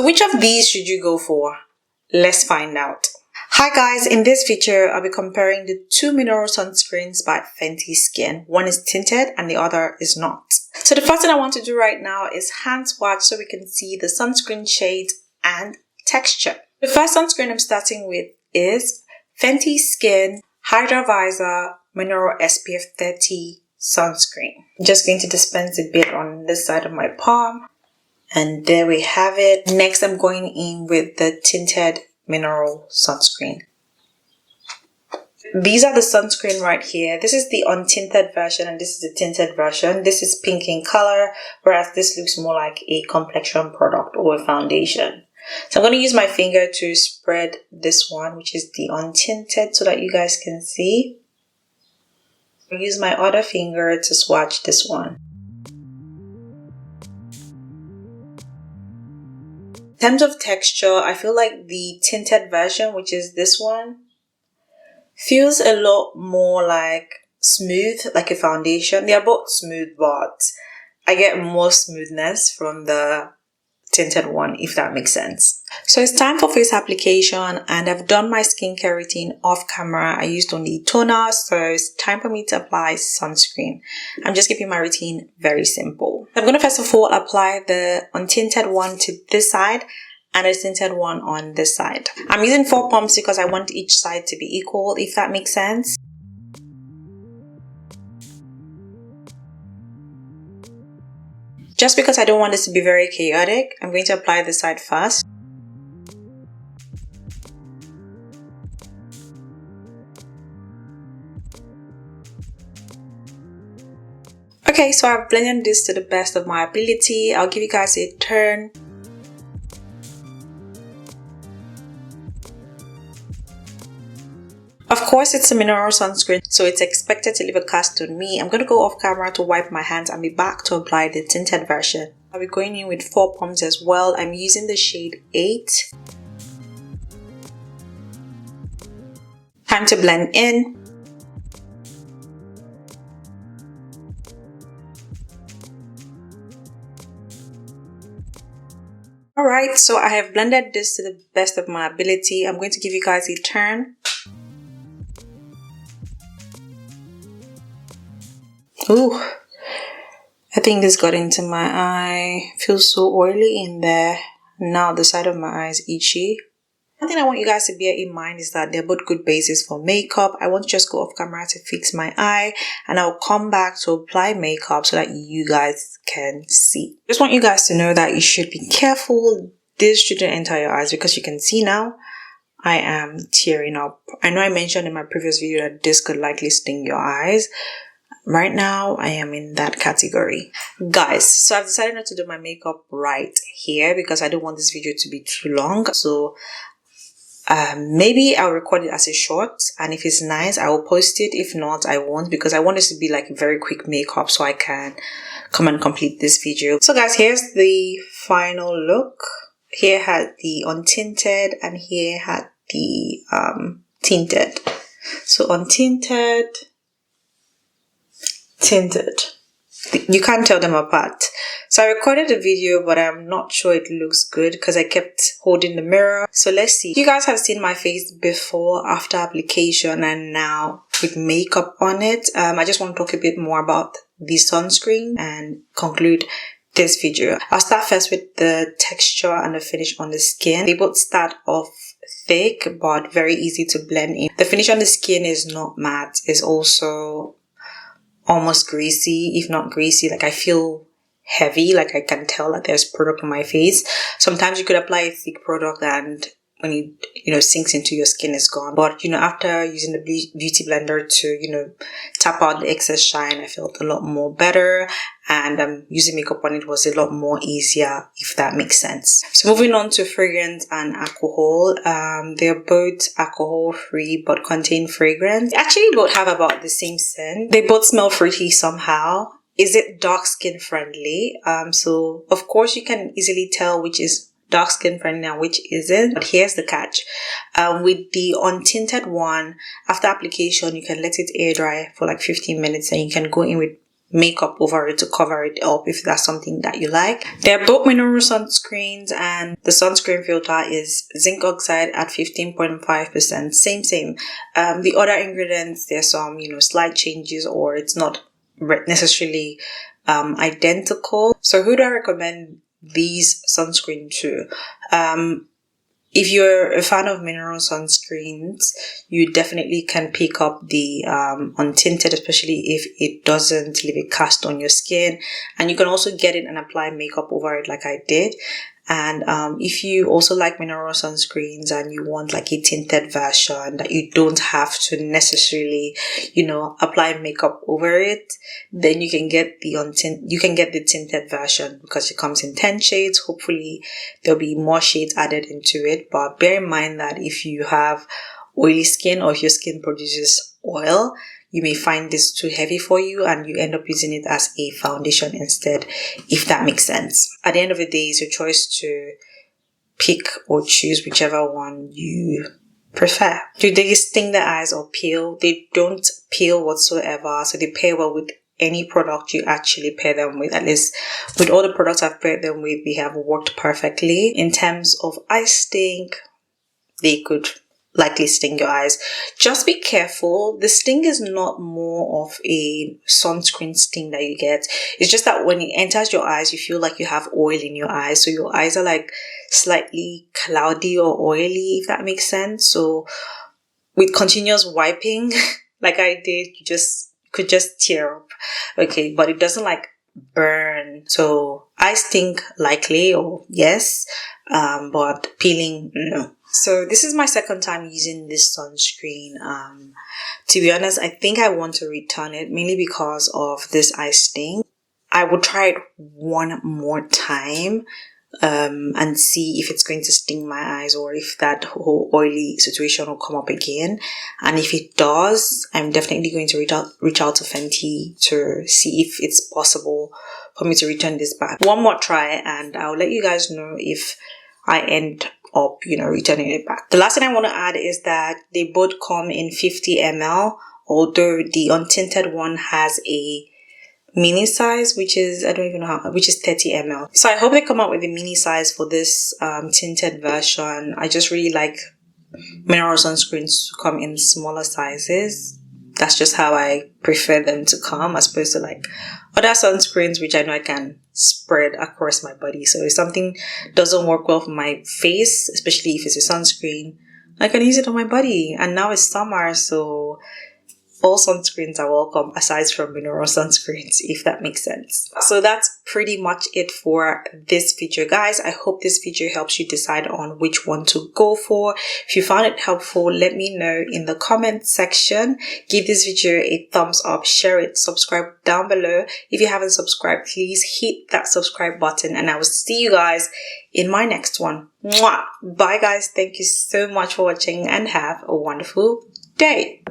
Which of these should you go for? Let's find out. Hi guys, in this video I'll be comparing the two mineral sunscreens by Fenty Skin. One is tinted and the other is not. So the first thing I want to do right now is hand swatch so we can see the sunscreen shade and texture. The first sunscreen I'm starting with is Fenty Skin HYDRA VIZOR Mineral SPF 30 sunscreen. I'm just going to dispense a bit on this side of my palm. And there we have it. Next, I'm going in with the tinted mineral sunscreen. These are the sunscreen right here. This is the untinted version and this is the tinted version. This is pink in color, whereas this looks more like a complexion product or a foundation. So I'm going to use my finger to spread this one, which is the untinted, so that you guys can see. I'll use my other finger to swatch this one. In terms of texture, I feel like the tinted version, which is this one, feels a lot more like smooth, like a foundation. They are both smooth, but I get more smoothness from the tinted one, if that makes sense. So it's time for face application, and I've done my skincare routine off camera. I used only toner, so it's time for me to apply sunscreen. I'm just keeping my routine very simple. I'm going to first of all apply the untinted one to this side and the tinted one on this side. I'm using 4 pumps because I want each side to be equal, if that makes sense. Just because I don't want this to be very chaotic, I'm going to apply this side first. Okay, so I've blended this to the best of my ability. I'll give you guys a turn. Of course, it's a mineral sunscreen, so it's expected to leave a cast on me. I'm going to go off camera to wipe my hands and be back to apply the tinted version. I'll be going in with 4 pumps as well. I'm using the shade 8. Time to blend in. Alright, so I have blended this to the best of my ability. I'm going to give you guys a turn. Ooh, I think this got into my eye. Feels so oily in there. Now the side of my eye is itchy. One thing I want you guys to bear in mind is that they're both good bases for makeup. I want to just go off camera to fix my eye, and I'll come back to apply makeup so that you guys can see. Just want you guys to know that you should be careful. This shouldn't enter your eyes, because you can see now I am tearing up. I know I mentioned in my previous video that this could likely sting your eyes. Right now, I am in that category. Guys, so I've decided not to do my makeup right here because I don't want this video to be too long. So maybe I'll record it as a short, and if it's nice, I will post it. If not, I won't, because I want this to be like a very quick makeup so I can come and complete this video. So guys, here's the final look. Here had the untinted and here had the tinted. So untinted, tinted. You can't tell them apart. So I recorded a video, but I'm not sure it looks good because I kept holding the mirror. So let's see. You guys have seen my face before, after application, and now with makeup on it. I just want to talk a bit more about the sunscreen and conclude this video. I'll start first with the texture and the finish on the skin. They both start off thick but very easy to blend in. The finish on the skin is not matte. It's also almost greasy, if not greasy. Like, I feel heavy, like I can tell that there's product on my face. Sometimes you could apply a thick product and when it sinks into your skin, it's gone. But after using the beauty blender to tap out the excess shine, I felt a lot more better, and using makeup on it was a lot more easier, if that makes sense. So moving on to fragrance and alcohol. They're both alcohol free but contain fragrance. They actually both have about the same scent. They both smell fruity somehow. Is it dark skin friendly? So of course you can easily tell which is dark skin friendly and which isn't. But here's the catch. With the untinted one, after application, you can let it air dry for like 15 minutes and you can go in with makeup over it to cover it up if that's something that you like. They're both mineral sunscreens, and the sunscreen filter is zinc oxide at 15.5%. Same. The other ingredients, there's some, slight changes, or it's not necessarily identical. So who do I recommend these sunscreen to? If you're a fan of mineral sunscreens, you definitely can pick up the untinted, especially if it doesn't leave a cast on your skin. And you can also get it and apply makeup over it like I did. And if you also like mineral sunscreens and you want like a tinted version that you don't have to necessarily, apply makeup over it, then you can get the tinted version, because it comes in 10 shades. Hopefully there'll be more shades added into it. But bear in mind that if you have oily skin, or if your skin produces oil, you may find this too heavy for you and you end up using it as a foundation instead, if that makes sense. At the end of the day, it's your choice to pick or choose whichever one you prefer. Do they sting the eyes or peel? They don't peel whatsoever, so they pair well with any product you actually pair them with. At least with all the products I've paired them with, they have worked perfectly. In terms of eye sting, they could likely sting your eyes. Just be careful. The sting is not more of a sunscreen sting that you get. It's just that when it enters your eyes, you feel like you have oil in your eyes. So your eyes are like slightly cloudy or oily, if that makes sense. So with continuous wiping, like I did, you could just tear up. Okay, but it doesn't like burn. So eye sting likely, or yes, but peeling, no. So this is my second time using this sunscreen. To be honest, I think I want to return it, mainly because of this eye sting. I would try it one more time and see if it's going to sting my eyes, or if that whole oily situation will come up again. And if it does, I'm definitely going to reach out to Fenty to see if it's possible for me to return this back. One more try, and I'll let you guys know if I end up, returning it back. The last thing I want to add is that they both come in 50 ml, although the untinted one has a mini size, which is, I don't even know which is 30 ml. So I hope they come out with a mini size for this tinted version. I just really like mineral sunscreens to come in smaller sizes. That's just how I prefer them to come, as opposed to like other sunscreens, which I know I can spread across my body. So if something doesn't work well for my face, especially if it's a sunscreen, I can use it on my body. And now it's summer, so all sunscreens are welcome, aside from mineral sunscreens, if that makes sense. So that's pretty much it for this video, guys. I hope this video helps you decide on which one to go for. If you found it helpful, let me know in the comment section. Give this video a thumbs up, share it, subscribe down below. If you haven't subscribed, please hit that subscribe button, and I will see you guys in my next one. Mwah! Bye guys. Thank you so much for watching, and have a wonderful day.